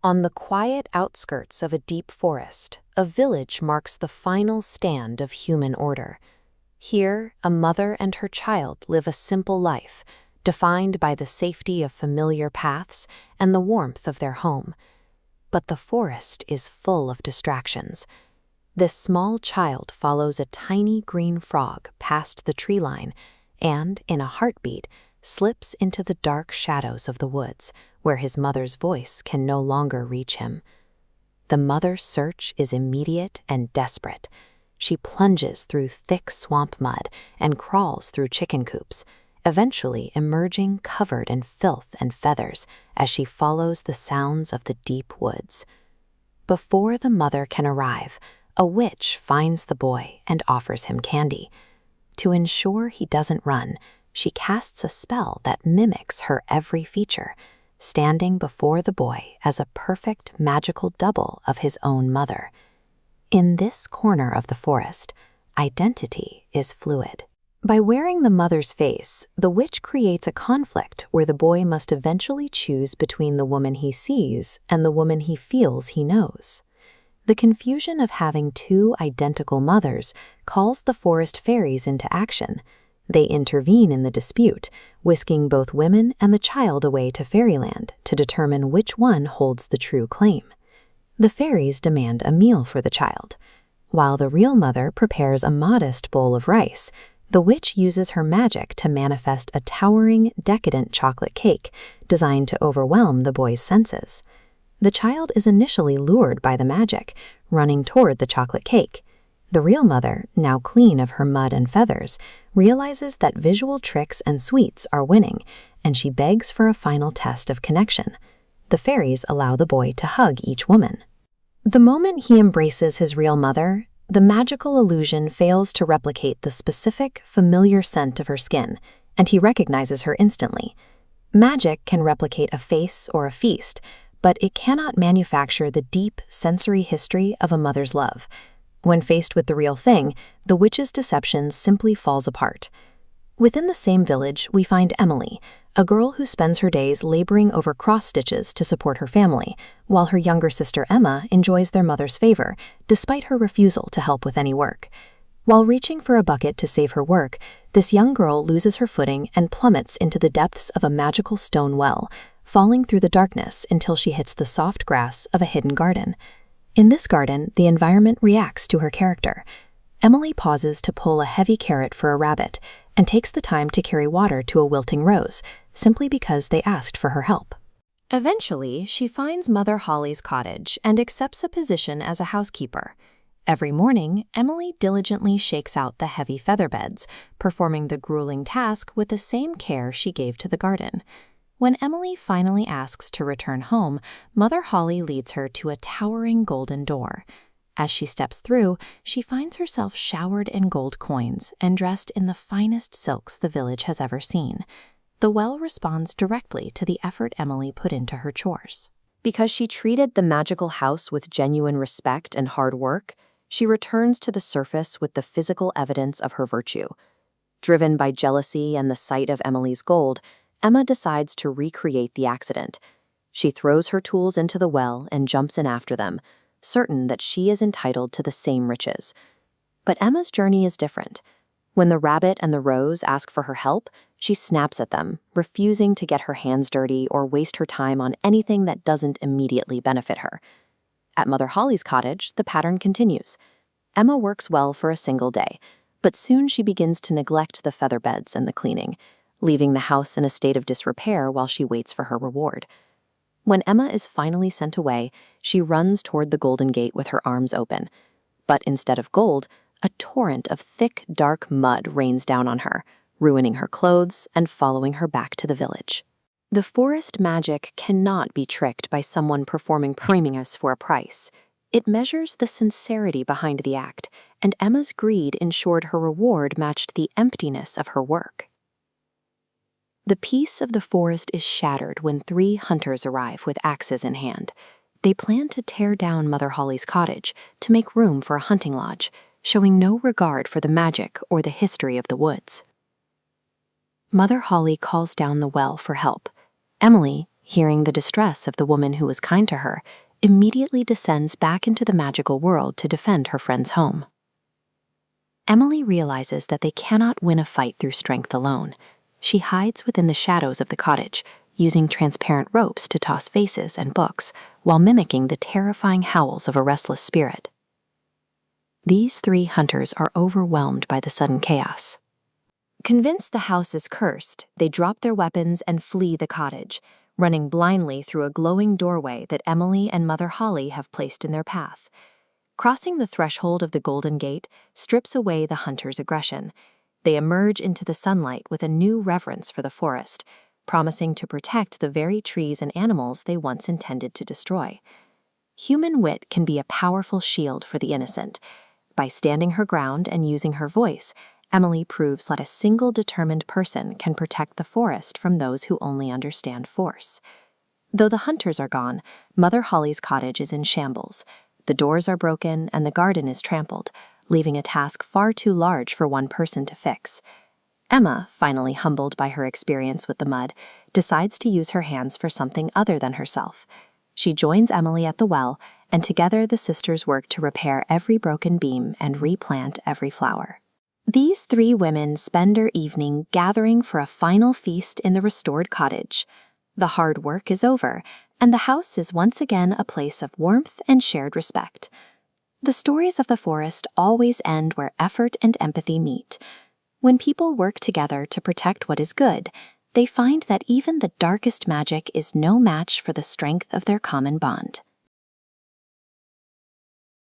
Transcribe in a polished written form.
On the quiet outskirts of a deep forest, a village marks the final stand of human order. Here, a mother and her child live a simple life, defined by the safety of familiar paths and the warmth of their home. But the forest is full of distractions. This small child follows a tiny green frog past the tree line and, in a heartbeat, slips into the dark shadows of the woods, where his mother's voice can no longer reach him. The mother's search is immediate and desperate. She plunges through thick swamp mud and crawls through chicken coops, eventually emerging covered in filth and feathers as she follows the sounds of the deep woods. Before the mother can arrive, a witch finds the boy and offers him candy. To ensure he doesn't run, she casts a spell that mimics her every feature, standing before the boy as a perfect magical double of his own mother. In this corner of the forest, identity is fluid. By wearing the mother's face, the witch creates a conflict where the boy must eventually choose between the woman he sees and the woman he feels he knows. The confusion of having two identical mothers calls the forest fairies into action. They intervene in the dispute, whisking both women and the child away to fairyland to determine which one holds the true claim. The fairies demand a meal for the child. While the real mother prepares a modest bowl of rice, the witch uses her magic to manifest a towering, decadent chocolate cake designed to overwhelm the boy's senses. The child is initially lured by the magic, running toward the chocolate cake. The real mother, now clean of her mud and feathers, realizes that visual tricks and sweets are winning, and she begs for a final test of connection. The fairies allow the boy to hug each woman. The moment he embraces his real mother, the magical illusion fails to replicate the specific, familiar scent of her skin, and he recognizes her instantly. Magic can replicate a face or a feast, but it cannot manufacture the deep, sensory history of a mother's love. When faced with the real thing, the witch's deception simply falls apart. Within the same village, we find Emily, a girl who spends her days laboring over cross-stitches to support her family, while her younger sister Emma enjoys their mother's favor, despite her refusal to help with any work. While reaching for a bucket to save her work, this young girl loses her footing and plummets into the depths of a magical stone well, falling through the darkness until she hits the soft grass of a hidden garden. In this garden, the environment reacts to her character. Emily pauses to pull a heavy carrot for a rabbit and takes the time to carry water to a wilting rose, simply because they asked for her help. Eventually, she finds Mother Holly's cottage and accepts a position as a housekeeper. Every morning, Emily diligently shakes out the heavy feather beds, performing the grueling task with the same care she gave to the garden. When Emily finally asks to return home, Mother Holly leads her to a towering golden door. As she steps through, she finds herself showered in gold coins and dressed in the finest silks the village has ever seen. The well responds directly to the effort Emily put into her chores. Because she treated the magical house with genuine respect and hard work, she returns to the surface with the physical evidence of her virtue. Driven by jealousy and the sight of Emily's gold, Emma decides to recreate the accident. She throws her tools into the well and jumps in after them, certain that she is entitled to the same riches. But Emma's journey is different. When the rabbit and the rose ask for her help, she snaps at them, refusing to get her hands dirty or waste her time on anything that doesn't immediately benefit her. At Mother Holly's cottage, the pattern continues. Emma works well for a single day, but soon she begins to neglect the feather beds and the cleaning, leaving the house in a state of disrepair while she waits for her reward. When Emma is finally sent away, she runs toward the Golden Gate with her arms open. But instead of gold, a torrent of thick, dark mud rains down on her, ruining her clothes and following her back to the village. The forest magic cannot be tricked by someone performing premiums for a price. It measures the sincerity behind the act, and Emma's greed ensured her reward matched the emptiness of her work. The peace of the forest is shattered when 3 hunters arrive with axes in hand. They plan to tear down Mother Holly's cottage to make room for a hunting lodge, showing no regard for the magic or the history of the woods. Mother Holly calls down the well for help. Emily, hearing the distress of the woman who was kind to her, immediately descends back into the magical world to defend her friend's home. Emily realizes that they cannot win a fight through strength alone. She hides within the shadows of the cottage, using transparent ropes to toss vases and books, while mimicking the terrifying howls of a restless spirit. These three hunters are overwhelmed by the sudden chaos. Convinced the house is cursed, they drop their weapons and flee the cottage, running blindly through a glowing doorway that Emily and Mother Holly have placed in their path. Crossing the threshold of the Golden Gate strips away the hunters' aggression. They emerge into the sunlight with a new reverence for the forest, promising to protect the very trees and animals they once intended to destroy. Human wit can be a powerful shield for the innocent. By standing her ground and using her voice, Emily proves that a single determined person can protect the forest from those who only understand force. Though the hunters are gone, Mother Holly's cottage is in shambles. The doors are broken and the garden is trampled, leaving a task far too large for one person to fix. Emma, finally humbled by her experience with the mud, decides to use her hands for something other than herself. She joins Emily at the well, and together the sisters work to repair every broken beam and replant every flower. These three women spend their evening gathering for a final feast in the restored cottage. The hard work is over, and the house is once again a place of warmth and shared respect. The stories of the forest always end where effort and empathy meet. When people work together to protect what is good, they find that even the darkest magic is no match for the strength of their common bond.